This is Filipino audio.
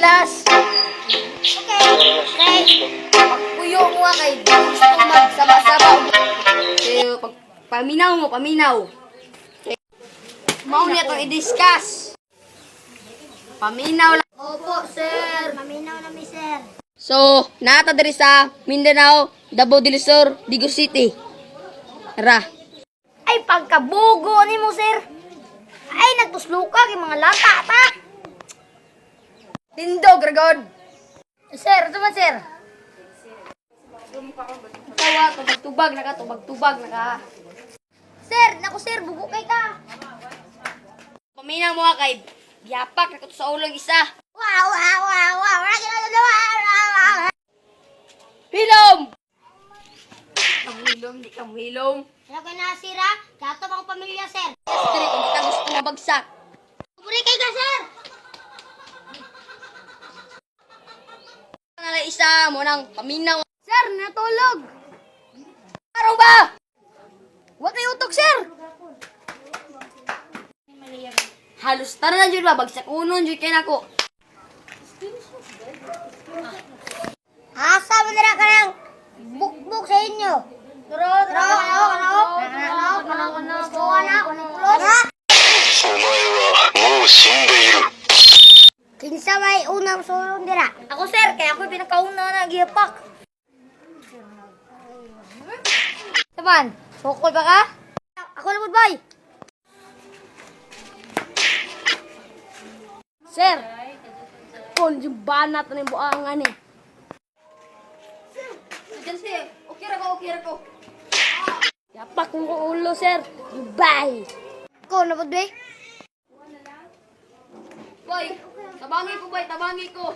class. Okay. Pagpuyo mo nga kay gusto magsaba-sabaw. So, paminaw mo, paminaw. Mao niya itong i-discuss. Paminaw lang. Opo, sir. Paminaw na mi, sir. So, nata diri sa Mindanao, Davao del Sur, Digo City. Tara. Ay, pagkabugo ni mo, sir. Ay, nagtusluka kay mga lata, ta. Tindog, ragod. Sir, ito man, sir. Tawa, tubag-tubag na ka, tubag-tubag na ka. Sir, naku, sir, bugo kay ka. Paminaw mo kay biyapak na ka sa ulong isa. Wow, wow, wow, wow. Hilom! Hilom, di ka hilom. Ano ka nasira? Kato bang pamilya, sir? Diri, kung di ka gusto mabagsak. Puri kay ka, sir! Nalay isa mo nang paminaw. Sir, natulog! Araw ba? Huwag kayo utok, sir! Halos tara na dyan ba? Bagsak unon dyan kayo nako. Asa mo nila ka ng bukbuk sa inyo? Turo, turo, Kinsa may unang sulong dira? Ako, sir, kaya ako pinakauna na giyapak. Saban, sukol ba ka? Ako lang boy. Sir, kung yung banat na yung buangan eh. Diyan, sir. Okay ra ko. Yapak kong ulo, sir. Goodbye. Ko na boy. Boy, tabangi ko, boy. Tabangi ko.